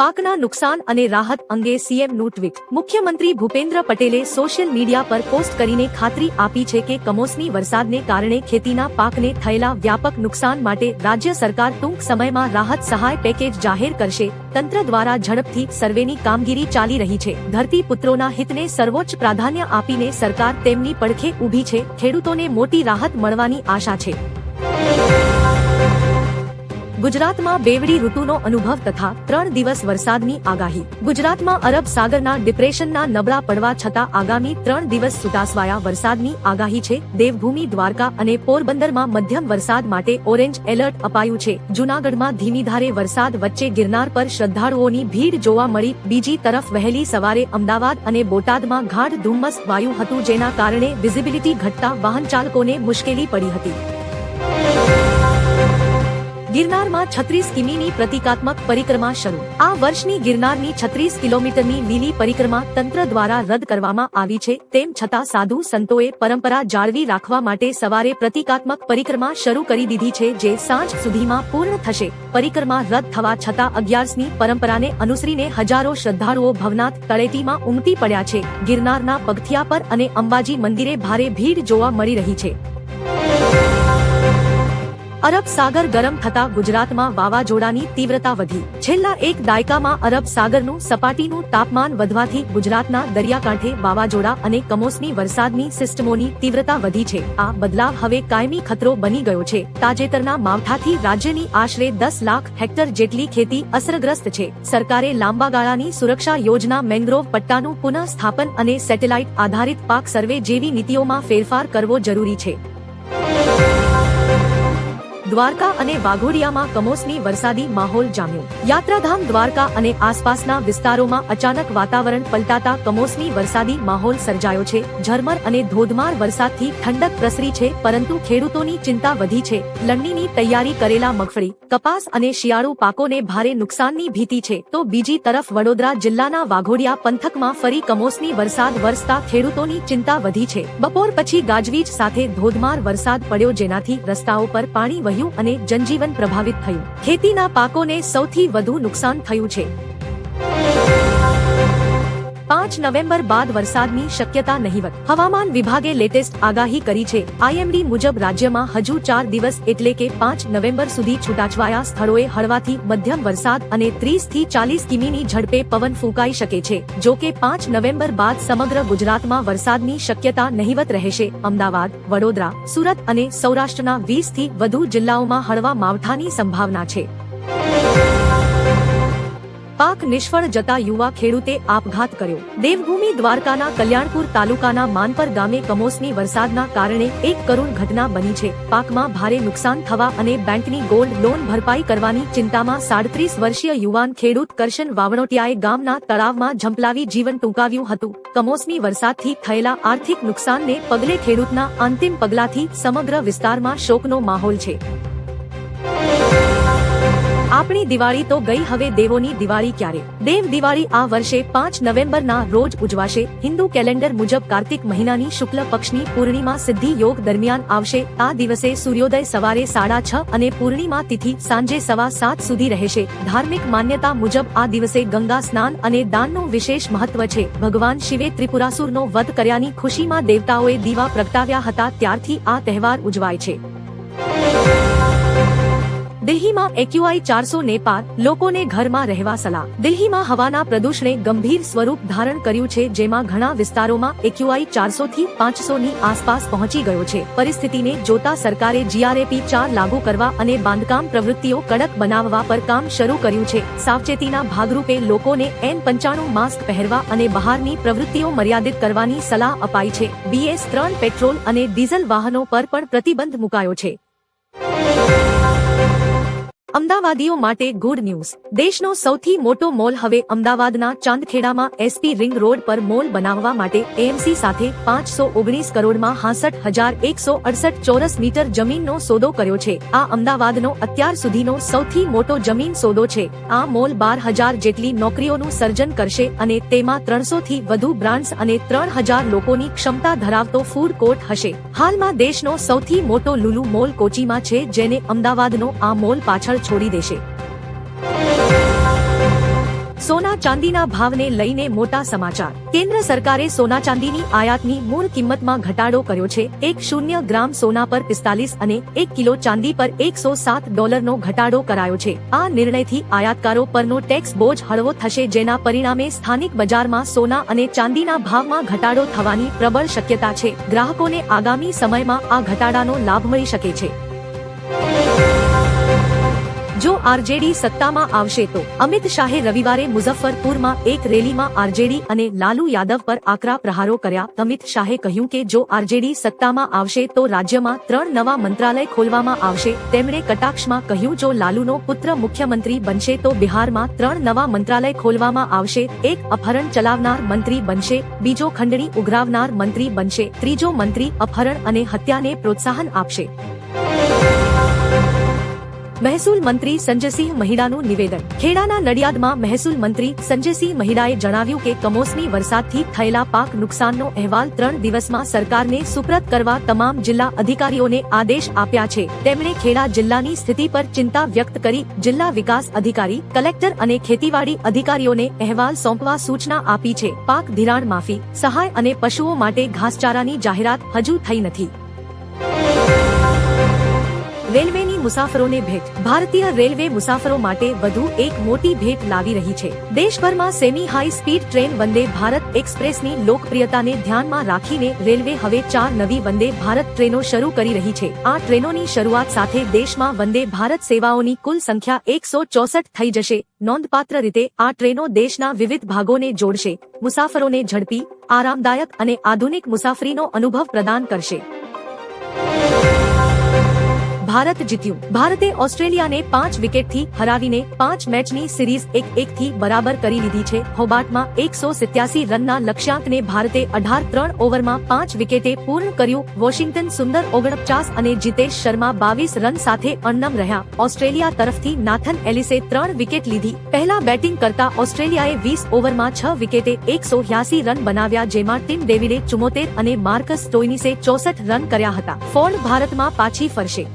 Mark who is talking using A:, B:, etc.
A: પાકના નુકસાન અને રાહત અંગે સીએમનું ટ્વીટ। મુખ્યમંત્રી ભૂપેન્દ્ર પટેલે સોશિયલ મીડિયા પર પોસ્ટ કરીને ખાતરી આપી છે કે કમોસમી વરસાદને કારણે ખેતીના પાકને થયેલા વ્યાપક નુકસાન માટે રાજ્ય સરકાર ટૂંક સમયમાં રાહત સહાય પેકેજ જાહેર કરશે। તંત્ર દ્વારા ઝડપથી સર્વેની કામગીરી ચાલી રહી છે। ધરતીપુત્રોના હિતને સર્વોચ્ચ પ્રાધાન્ય આપીને સરકાર તેમની પડખે ઊભી છે। ખેડૂતોને મોટી રાહત મળવાની આશા છે। ગુજરાતમાં બેવડી ઋતુનો અનુભવ તથા 3 દિવસ વરસાદની આગાહી। ગુજરાતમાં અરબ સાગરના ડિપ્રેશનના નબળા પડવા છતાં આગામી 3 દિવસ છૂટાછવાયા વરસાદની આગાહી છે। દેવભૂમિ દ્વારકા અને પોરબંદરમાં મધ્યમ વરસાદ માટે ઓરેન્જ એલર્ટ અપાયું છે। જૂનાગઢમાં ધીમીધારે વરસાદ વચ્ચે ગિરનાર પર શ્રદ્ધાળુઓની ભીડ જોવા મળી। બીજી તરફ વહેલી સવારે અમદાવાદ અને બોટાદમાં ગાઢ ધુમ્મસ વાયુ હતું, જેના કારણે વિઝિબિલિટી ઘટતા વાહન ચાલકોને મુશ્કેલી પડી હતી। ગિરનારમાં 36 કિમીની પ્રતિકાત્મક પરિક્રમા શરૂ। આ વર્ષની ગિરનારની 36 કિલોમીટરની લીલી પરિક્રમા તંત્ર દ્વારા રદ કરવામાં આવી છે। તેમ છતાં સાધુ સંતોએ પરંપરા જાળવી રાખવા માટે સવારે પ્રતિકાત્મક પરિક્રમા શરૂ કરી દીધી છે, જે સાંજ સુધીમાં પૂર્ણ થશે। પરિક્રમા રદ થવા છતાં 11મી પરંપરાને અનુસરીને હજારો શ્રદ્ધાળુઓ ભવનાથ તળેટીમાં ઉમટી પડ્યા છે। ગિરનારના પગથિયા પર અને અંબાજી મંદિરે ભારે ભીડ જોવા મળી રહી છે। અરબ સાગર ગરમ થતા ગુજરાતમાં વાવાઝોડાની તીવ્રતા વધી। છેલ્લા એક દાયકામાં અરબ સાગરનું સપાટીનું તાપમાન વધવાથી ગુજરાતના દરિયાકાંઠે વાવાઝોડા અને કમોસમી વરસાદની સિસ્ટમોની તીવ્રતા વધી છે। આ બદલાવ હવે કાયમી ખતરો બની ગયો છે। તાજેતરના માવઠાથી રાજ્યની આશરે 10 લાખ હેક્ટર જેટલી ખેતી અસરગ્રસ્ત છે। સરકારે લાંબા ગાળાની સુરક્ષા યોજના, મેંગ્રોવ પટ્ટાનું પુનઃ સ્થાપન અને સેટેલાઇટ આધારિત પાક સર્વે જેવી નીતિઓમાં ફેરફાર કરવો જરૂરી છે। દ્વારકા અને વાઘોડિયામાં કમોસમી વરસાદી માહોલ જામ્યો। યાત્રાધામ દ્વારકા અને આસપાસના વિસ્તારોમાં અચાનક વાતાવરણ પલટાતા કમોસમી વરસાદી માહોલ સર્જાયો છે। ઝરમર અને ધોધમાર વરસાદથી ઠંડક પ્રસરી છે, પરંતુ ખેડૂતોની ચિંતા વધી છે। લણણીની તૈયારી કરેલા મગફળી, કપાસ અને શિયાળુ પાકોને ભારે નુકસાનની ભીતિ છે, તો બીજી તરફ વડોદરા જિલ્લાના વાઘોડિયા પંથકમાં ફરી કમોસમી વરસાદ વરસતા ખેડૂતોની ચિંતા વધી છે। બપોર પછી ગાજવીજ સાથે ધોધમાર વરસાદ પડ્યો, જેનાથી રસ્તાઓ પર પાણી વહ્યું અને જનજીવન પ્રભાવિત થયું। ખેતીના પાકોને સૌથી વધુ નુકસાન થયું છે। 5 નવેમ્બર બાદ વરસાદની શક્યતા નહિવત। હવામાન વિભાગે લેટેસ્ટ આગાહી કરી છે। આઈએમડી મુજબ રાજ્યમાં હજુ 4 દિવસ એટલે કે 5 નવેમ્બર સુધી છૂટાછવાયા સ્થળોએ હળવાથી મધ્યમ વરસાદ અને 30 થી 40 કિમીની ઝડપે પવન ફૂંકાઈ શકે છે। જો કે 5 નવેમ્બર બાદ સમગ્ર ગુજરાતમાં વરસાદની શક્યતા નહિવત રહેશે। અમદાવાદ, વડોદરા, સુરત અને સૌરાષ્ટ્રના 20 થી વધુ જિલ્લાઓમાં હળવા માવઠાની સંભાવના છે। પાક નિષ્ફળ જતા યુવા ખેડૂતે આપઘાત કર્યો। દેવભૂમિ દ્વારકાના કલ્યાણપુર તાલુકાના માનપર ગામે કમોસમી વરસાદના કારણે એક કરુણ ઘટના બની છે। પાકમાં ભારે નુકસાન થવા અને બેંકની ગોલ્ડ લોન ભરપાઈ કરવાની ચિંતામાં 37 વર્ષીય યુવાન ખેડૂત કરશન વાવણોટિયાએ ગામના તળાવમાં ઝંપલાવી જીવન ટૂંકાવ્યું હતું। કમોસમી વરસાદથી થયેલા આર્થિક નુકસાનને પગલે ખેડૂતના અંતિમ પગલાથી સમગ્ર વિસ્તારમાં શોકનો માહોલ છે। આપણી દિવાળી તો ગઈ, હવે દેવોની દિવાળી ક્યારે? દેવ દિવાળી આ વર્ષે 5 નવેમ્બરના રોજ ઉજવાશે। હિન્દુ કેલેન્ડર મુજબ કાર્તિક મહિનાની શુક્લ પક્ષની પૂર્ણિમા સિદ્ધિ યોગ દરમિયાન આવશે। આ દિવસે સૂર્યોદય સવારે 6:30 અને પૂર્ણિમા તિથિ સાંજે 7:15 સુધી રહેશે। ધાર્મિક માન્યતા મુજબ આ દિવસે ગંગા સ્નાન અને દાનનું વિશેષ મહત્વ છે। ભગવાન શિવે ત્રિપુરાસુરનો વધ કર્યાની ખુશીમાં દેવતાઓએ દીવા પ્રગટાવ્યા હતા, ત્યારથી આ તહેવાર ઉજવાય છે। દિલ્હીમાં એક્યુઆઈ 400 ને પાર, લોકોને ઘરમાં રહેવા સલાહ। દિલ્હીમાં હવાના પ્રદૂષણે ગંભીર સ્વરૂપ ધારણ કર્યું છે, જેમાં ઘણા વિસ્તારોમાં એક્યુઆઈ 400 થી 500 ની આસપાસ પહોંચી ગયો છે। પરિસ્થિતિને જોતા સરકારે જીઆરએપી 4 લાગુ કરવા અને બાંધકામ પ્રવૃત્તિઓ કડક બનાવવા પર કામ શરૂ કર્યું છે। સાવચેતીના ભાગરૂપે લોકોને N95 માસ્ક પહેરવા અને બહારની પ્રવૃત્તિઓ મર્યાદિત કરવાની સલાહ અપાઈ છે। BS3 પેટ્રોલ અને ડીઝલ વાહનો પર પણ પ્રતિબંધ મુકાયો છે। અમદાવાદીઓ માટે ગુડ ન્યૂઝ। દેશનો સૌથી મોટો મોલ હવે અમદાવાદના ચાંદખેડામાં એસપી રિંગ રોડ પર મોલ બનાવવા માટે એએમસી સાથે 519 કરોડમાં 66,168 ચોરસ મીટર જમીનનો સોદો કર્યો છે। આ અમદાવાદનો અત્યાર સુધીનો સૌથી મોટો જમીન સોદો છે। આ મોલ 12,000 જેટલી નોકરીઓનું સર્જન કરશે અને તેમાં 300 થી વધુ બ્રાન્ડ્સ અને 3,000 લોકોની ક્ષમતા ધરાવતો ફૂડ કોર્ટ હશે। હાલમાં દેશનો સૌથી મોટો લુલુ મોલ કોચીમાં છે, જેને અમદાવાદનો આ મોલ પાછળ છોડી દેશે। સોના ચાંદીના ભાવને લઈને મોટા સમાચાર. કેન્દ્ર સરકારે સોના ચાંદીની આયાતની મૂળ કિંમતમાં ઘટાડો કર્યો છે. 1 ગ્રામ સોના પર 45 અને 1 કિલો ચાંદી પર $107 ઘટાડો કરાયો છે. આ નિર્ણયથી આયાતકારો પરનો ટેક્સ બોજ હળવો થશે, જેના પરિણામે સ્થાનિક બજારમાં સોના અને ચાંદીના ભાવમાં ઘટાડો થવાની પ્રબળ શક્યતા છે. ગ્રાહકોને આગામી સમયમાં આ ઘટાડાનો લાભ મળી શકે છે. જો આરજેડી સત્તામાં આવશે તો અમિત શાહે રવિવારે મુઝફ્ફરપુરમાં એક રેલીમાં આરજેડી અને લાલુ યાદવ પર આકરા પ્રહારો કર્યા. અમિત શાહે કહ્યું કે જો આરજેડી સત્તામાં આવશે તો રાજ્યમાં 3 નવા મંત્રાલય ખોલવામાં આવશે. તેમણે કટાક્ષમાં કહ્યું, જો લાલુનો પુત્ર મુખ્યમંત્રી બનશે તો બિહારમાં 3 નવા મંત્રાલય ખોલવામાં આવશે. એક અપહરણ ચલાવનાર મંત્રી બનશે, બીજો ખંડણી ઉઘરાવનાર મંત્રી બનશે, ત્રીજો મંત્રી અપહરણ અને હત્યાને પ્રોત્સાહન આપશે. મહેસૂલ મંત્રી સંજયસિંહ મહિડાનું નિવેદન. ખેડાના નડિયાદમાં મહેસૂલ મંત્રી સંજયસિંહ મહિડાએ જણાવ્યું કે કમોસમી વરસાદથી થયેલા પાક નુકસાનનો અહેવાલ 3 દિવસમાં સરકારને સુપ્રત કરવા તમામ જિલ્લા અધિકારીઓને આદેશ આપ્યા છે. તેમણે ખેડા જિલ્લાની સ્થિતિ પર ચિંતા વ્યક્ત કરી જિલ્લા વિકાસ અધિકારી, કલેક્ટર અને ખેતીવાડી અધિકારીઓને અહેવાલ સોંપવા સૂચના આપી છે. પાક ધિરાણ માફી, સહાય અને પશુઓ માટે ઘાસચારાની જાહેરાત હજુ થઈ નથી. રેલવેની મુસાફરોને ભેટ. ભારતીય રેલવે મુસાફરો માટે વધુ એક મોટી ભેટ લાવી રહી છે. દેશભરમાં semi high speed train Vande Bharat એક્સપ્રેસની લોકપ્રિયતાને ધ્યાનમાં રાખીને રેલવે હવે 4 નવી વંદે ભારત ટ્રેનો શરૂ કરી રહી છે. આ ટ્રેનોની શરૂઆત સાથે દેશમાં વંદે ભારત સેવાઓની કુલ સંખ્યા 164 થઈ જશે. નોંધપાત્ર રીતે આ ટ્રેનો દેશના વિવિધ ભાગોને જોડશે, મુસાફરોને ઝડપી, આરામદાયક અને આધુનિક મુસાફરીનો અનુભવ પ્રદાન કરશે. ભારત જીત્યું. ભારતે ઓસ્ટ્રેલિયાને 5 વિકેટથી હરાવીને 5 મેચની સિરીઝ 1-1 થી બરાબર કરી લીધી છે. હોબાર્ટમાં 187 રનના લક્ષ્યાંકને ભારતે 18 ઓવરમાં 5 વિકેટે પૂર્ણ કર્યું. વોશિંગ્ટન સુંદર 49 અને જીતેશ શર્મા 22 રન સાથે અણનમ રહ્યા. ઓસ્ટ્રેલિયા તરફથી નાથન એલિસે 3 વિકેટ લીધી. પહેલા બેટિંગ કરતા ઓસ્ટ્રેલિયાએ 20 ઓવરમાં 6 વિકેટે 183 રન બનાવ્યા, જેમાં ટીમ ડેવિડે 74 અને માર્કસ સ્ટોઇનિસે 64 રન કર્યા હતા. ફોર્ડ ભારતમાં પાછી ફરશે.